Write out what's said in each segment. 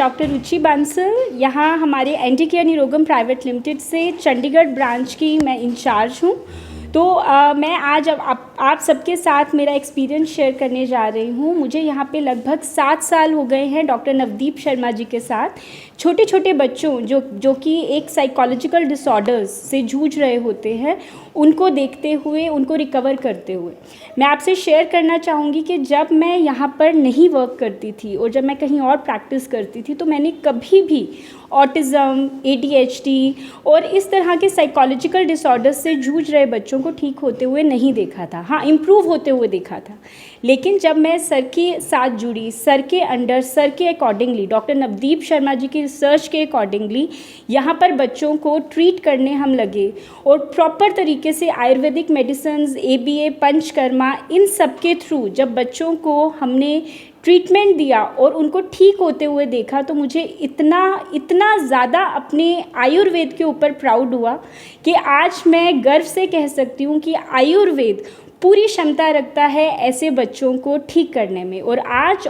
Doctor रुचि बांसल, यहाँ हमारे anti care Nirogam private limited से चंडीगढ़ ब्रांच की मैं इंचार्ज हूँ। तो मैं आज अब आप सबके साथ मेरा एक्सपीरियंस शेयर करने जा रही हूँ। मुझे यहाँ पे लगभग 7 साल हो गए हैं डॉक्टर नवदीप शर्मा जी के साथ छोटे छोटे बच्चों जो कि एक साइकोलॉजिकल डिसऑर्डर्स से जूझ रहे होते हैं, उनको देखते हुए, उनको रिकवर करते हुए मैं आपसे शेयर करना चाहूँगी कि जब मैं यहाँ पर नहीं वर्क करती थी और जब मैं कहीं और प्रैक्टिस करती थी तो मैंने कभी भी ऑटिज़म, ADHD और इस तरह के साइकोलॉजिकल डिसऑर्डर्स से जूझ रहे बच्चों को ठीक होते हुए नहीं देखा था। हाँ, इम्प्रूव होते हुए देखा था। लेकिन जब मैं सर के साथ जुड़ी, सर के अंडर, सर के अकॉर्डिंगली, डॉक्टर नवदीप शर्मा जी की रिसर्च के अकॉर्डिंगली यहाँ पर बच्चों को ट्रीट करने हम लगे और प्रॉपर तरीके से आयुर्वेदिक मेडिसिन्स, ABA, पंचकर्मा, इन सब के थ्रू जब बच्चों को हमने ट्रीटमेंट दिया और उनको ठीक होते हुए देखा तो मुझे इतना ज़्यादा अपने आयुर्वेद के ऊपर प्राउड हुआ कि आज मैं गर्व से कह सकती हूँ कि आयुर्वेद पूरी क्षमता रखता है ऐसे बच्चों को ठीक करने में। और आज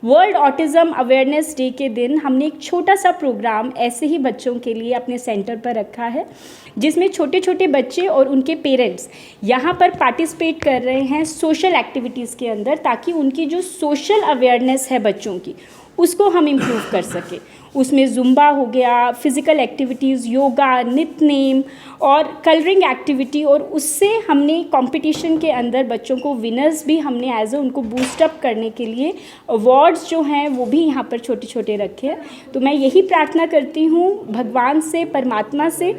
वर्ल्ड ऑटिज़म अवेयरनेस डे के दिन हमने एक छोटा सा प्रोग्राम ऐसे ही बच्चों के लिए अपने सेंटर पर रखा है, जिसमें छोटे छोटे बच्चे और उनके पेरेंट्स यहाँ पर पार्टिसिपेट कर रहे हैं सोशल एक्टिविटीज़ के अंदर, ताकि उनकी जो सोशल अवेयरनेस है बच्चों की उसको हम इम्प्रूव कर सकें। उसमें जुम्बा हो गया, फिज़िकल एक्टिविटीज़, योगा, नित्य और कलरिंग एक्टिविटी, और उससे हमने कंपटीशन के अंदर बच्चों को विनर्स भी हमने एज उनको बूस्टअप करने के लिए अवार्ड्स जो हैं वो भी यहाँ पर छोटे छोटे रखे हैं। तो मैं यही प्रार्थना करती हूँ भगवान से, परमात्मा से,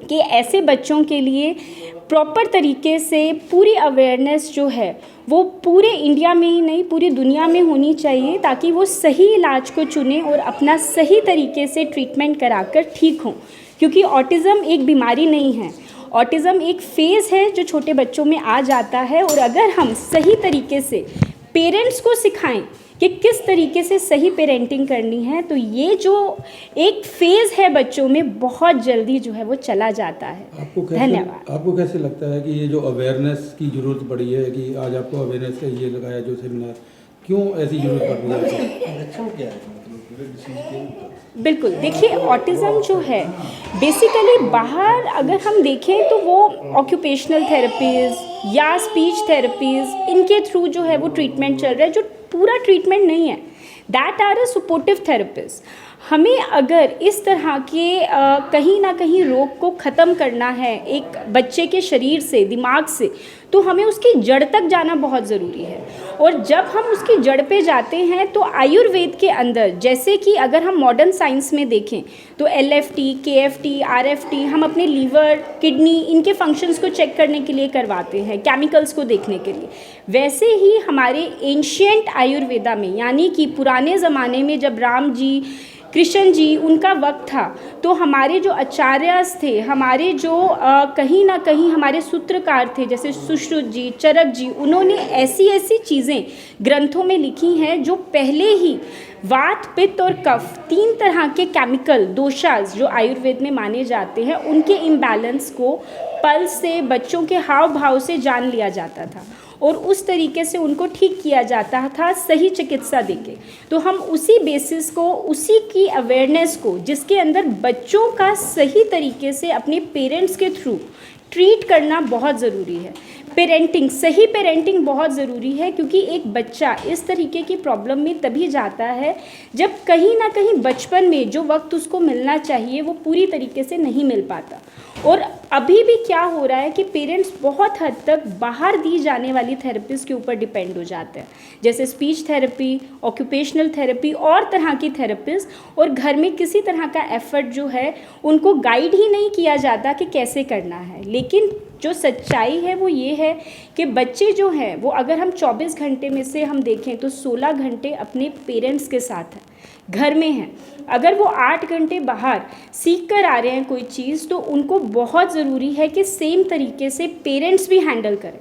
कि ऐसे बच्चों के लिए प्रॉपर तरीके से पूरी अवेयरनेस जो है वो पूरे इंडिया में ही नहीं पूरी दुनिया में होनी चाहिए, ताकि वो सही इलाज को चुने और अपना सही तरीके से ट्रीटमेंट कराकर ठीक हों। क्योंकि ऑटिज़म एक बीमारी नहीं है, ऑटिज़म एक फेज़ है जो छोटे बच्चों में आ जाता है। और अगर हम सही तरीके से पेरेंट्स को सिखाएं कि किस तरीके से सही पेरेंटिंग करनी है, तो ये जो एक फेज़ है बच्चों में बहुत जल्दी जो है वो चला जाता है। धन्यवाद। आपको कैसे लगता है कि ये जो अवेयरनेस की ज़रूरत पड़ी है कि आज आपको अवेयरनेस का ये लगाया जो सेमिनार, क्यों ऐसी ज़रूरत पड़ रही है? बिल्कुल, देखिए ऑटिज़म जो है बेसिकली बाहर अगर हम देखें तो वो ऑक्यूपेशनल थेरेपीज़ या स्पीच थेरेपीज़, इनके थ्रू जो है वो ट्रीटमेंट चल रहा है, जो पूरा ट्रीटमेंट नहीं है। That are a supportive therapist. हमें अगर इस तरह के कहीं ना कहीं रोग को ख़त्म करना है एक बच्चे के शरीर से, दिमाग से, तो हमें उसकी जड़ तक जाना बहुत ज़रूरी है। और जब हम उसकी जड़ पे जाते हैं तो आयुर्वेद के अंदर, जैसे कि अगर हम मॉडर्न साइंस में देखें तो LFT, KFT, RFT हम अपने लीवर, किडनी, इनके फंक्शंस को चेक करने के लिए करवाते हैं, केमिकल्स को देखने के लिए। वैसे ही हमारे एंशिएंट आयुर्वेदा में, यानी कि पुराने ज़माने में जब राम जी, कृष्ण जी, उनका वक्त था, तो हमारे जो आचार्यस थे, हमारे जो कहीं ना कहीं हमारे सूत्रकार थे, जैसे सुश्रुत जी, चरक जी, उन्होंने ऐसी ऐसी चीज़ें ग्रंथों में लिखी हैं जो पहले ही वात, पित्त और कफ, 3 तरह के केमिकल दोषास जो आयुर्वेद में माने जाते हैं, उनके इम्बैलेंस को पल्स से, बच्चों के हाव भाव से जान लिया जाता था और उस तरीके से उनको ठीक किया जाता था सही चिकित्सा देके। तो हम उसी बेसिस को, उसी की अवेयरनेस को, जिसके अंदर बच्चों का सही तरीके से अपने पेरेंट्स के थ्रू ट्रीट करना बहुत ज़रूरी है। पेरेंटिंग, सही पेरेंटिंग बहुत ज़रूरी है, क्योंकि एक बच्चा इस तरीके की प्रॉब्लम में तभी जाता है जब कहीं ना कहीं बचपन में जो वक्त उसको मिलना चाहिए वो पूरी तरीके से नहीं मिल पाता। और अभी भी क्या हो रहा है कि पेरेंट्स बहुत हद तक बाहर दी जाने वाली थेरेपीज़ के ऊपर डिपेंड हो जाते हैं, जैसे स्पीच थेरेपी, ऑक्यूपेशनल थेरेपी और तरह की थेरेपीज़, और घर में किसी तरह का एफर्ट जो है उनको गाइड ही नहीं किया जाता कि कैसे करना है। लेकिन जो सच्चाई है वो ये है कि बच्चे जो हैं वो, अगर हम 24 घंटे में से हम देखें तो 16 घंटे अपने पेरेंट्स के साथ हैं, घर में हैं। अगर वो 8 घंटे बाहर सीख कर आ रहे हैं कोई चीज़, तो उनको बहुत ज़रूरी है कि सेम तरीके से पेरेंट्स भी हैंडल करें।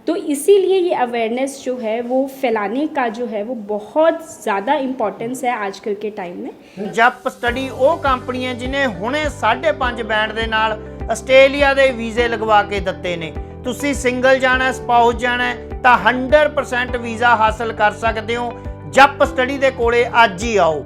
तो इसीलिए ये अवेयरनेस जो है वो फैलाने का जो है वो बहुत ज़्यादा इंपॉर्टेंस है आजकल के टाइम में। जप स्टडी वो कंपनी है जिन्हें हुणे 5.5 बैंड ਦੇ ਨਾਲ ਆਸਟ੍ਰੇਲੀਆ ਦੇ ਵੀਜ਼ੇ ਲਗਵਾ ਕੇ ਦਿੱਤੇ ਨੇ। ਤੁਸੀਂ ਸਿੰਗਲ ਜਾਣਾ, ਸਪਾਊਸ ਜਾਣਾ ਤਾਂ 100% ਵੀਜ਼ਾ ਹਾਸਲ ਕਰ ਸਕਦੇ ਹੋ। ਜਪ ਸਟਡੀ ਦੇ ਕੋਲੇ ਅੱਜ ਹੀ ਆਓ।